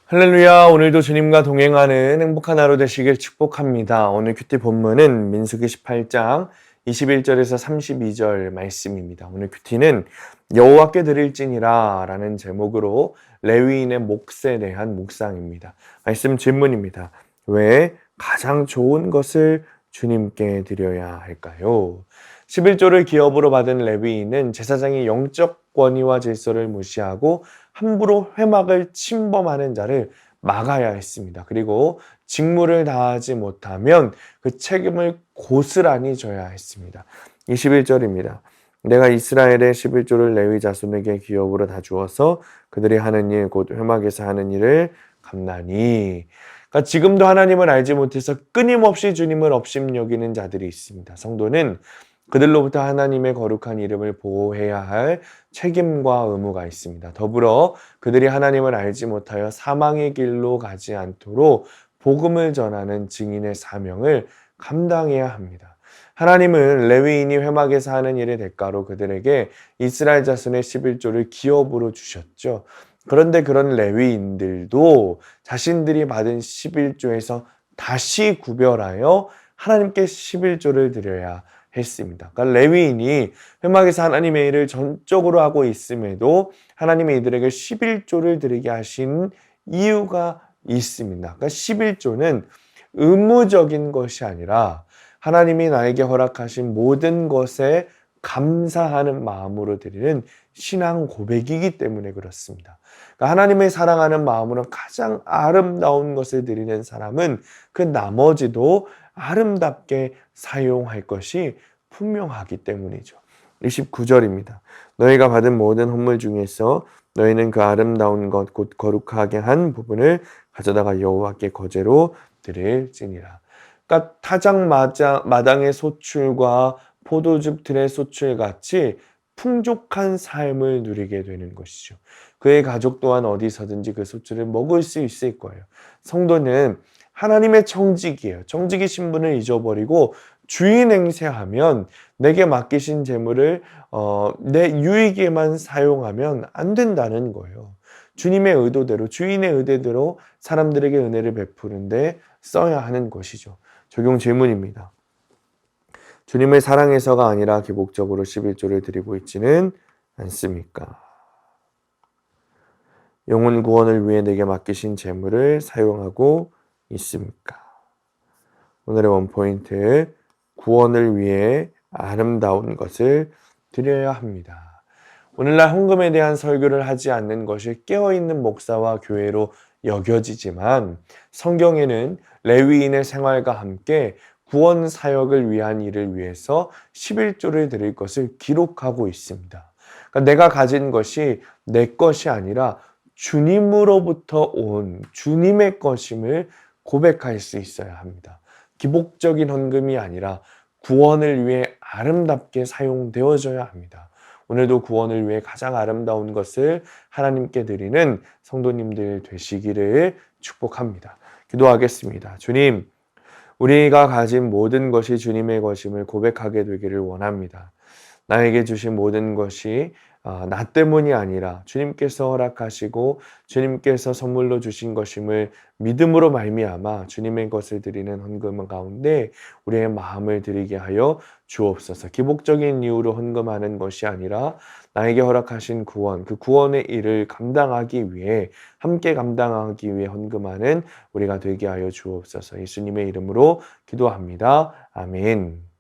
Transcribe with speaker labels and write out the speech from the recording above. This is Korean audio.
Speaker 1: 할렐루야, 오늘도 주님과 동행하는 행복한 하루 되시길 축복합니다. 오늘 큐티 본문은 민수기 18장 21절에서 32절 말씀입니다. 오늘 큐티는 여호와께 드릴지니라 라는 제목으로 레위인의 몫에 대한 묵상입니다. 말씀 질문입니다. 왜 가장 좋은 것을 주님께 드려야 할까요? 11조를 기업으로 받은 레위인은 제사장이 영적 권위와 질서를 무시하고 함부로 회막을 침범하는 자를 막아야 했습니다. 그리고 직무를 다하지 못하면 그 책임을 고스란히 져야 했습니다. 21절입니다. 내가 이스라엘의 11조를 레위 자손에게 기업으로 다 주어서 그들이 하는 일, 곧 회막에서 하는 일을 감나니. 그러니까 지금도 하나님을 알지 못해서 끊임없이 주님을 업신여기는 자들이 있습니다. 성도는 그들로부터 하나님의 거룩한 이름을 보호해야 할 책임과 의무가 있습니다. 더불어 그들이 하나님을 알지 못하여 사망의 길로 가지 않도록 복음을 전하는 증인의 사명을 감당해야 합니다. 하나님은 레위인이 회막에서 하는 일의 대가로 그들에게 이스라엘 자손의 11조를 기업으로 주셨죠. 그런데 그런 레위인들도 자신들이 받은 11조에서 다시 구별하여 하나님께 11조를 드려야 했습니다. 그러니까 레위인이 회막에서 하나님의 일을 전적으로 하고 있음에도 하나님이 이들에게 11조를 드리게 하신 이유가 있습니다. 그러니까 11조는 의무적인 것이 아니라 하나님이 나에게 허락하신 모든 것에 감사하는 마음으로 드리는 신앙 고백이기 때문에 그렇습니다. 그러니까 하나님을 사랑하는 마음으로 가장 아름다운 것을 드리는 사람은 그 나머지도 아름답게 사용할 것이 분명하기 때문이죠. 29절입니다. 너희가 받은 모든 헌물 중에서 너희는 그 아름다운 것 곧 거룩하게 한 부분을 가져다가 여호와께 거제로 드릴지니라. 그러니까 타작 마당의 소출과 포도즙 틀의 소출 같이 풍족한 삶을 누리게 되는 것이죠. 그의 가족 또한 어디서든지 그 소출을 먹을 수 있을 거예요. 성도는 하나님의 청직이에요. 청직의 신분을 잊어버리고 주인 행세하면 내게 맡기신 재물을 내 유익에만 사용하면 안 된다는 거예요. 주님의 의도대로, 주인의 의도대로 사람들에게 은혜를 베푸는데 써야 하는 것이죠. 적용 질문입니다. 주님을 사랑해서가 아니라 기복적으로 11조를 드리고 있지는 않습니까? 영혼 구원을 위해 내게 맡기신 재물을 사용하고 있습니까? 오늘의 원포인트, 구원을 위해 아름다운 것을 드려야 합니다. 오늘날 헌금에 대한 설교를 하지 않는 것이 깨어있는 목사와 교회로 여겨지지만 성경에는 레위인의 생활과 함께 구원 사역을 위한 일을 위해서 11조를 드릴 것을 기록하고 있습니다. 그러니까 내가 가진 것이 내 것이 아니라 주님으로부터 온 주님의 것임을 고백할 수 있어야 합니다. 기복적인 헌금이 아니라 구원을 위해 아름답게 사용되어져야 합니다. 오늘도 구원을 위해 가장 아름다운 것을 하나님께 드리는 성도님들 되시기를 축복합니다. 기도하겠습니다. 주님, 우리가 가진 모든 것이 주님의 것임을 고백하게 되기를 원합니다. 나에게 주신 모든 것이 나 때문이 아니라 주님께서 허락하시고 주님께서 선물로 주신 것임을 믿음으로 말미암아 주님의 것을 드리는 헌금 가운데 우리의 마음을 드리게 하여 주옵소서. 기복적인 이유로 헌금하는 것이 아니라 나에게 허락하신 구원, 그 구원의 일을 감당하기 위해 함께 감당하기 위해 헌금하는 우리가 되게 하여 주옵소서. 예수님의 이름으로 기도합니다. 아멘.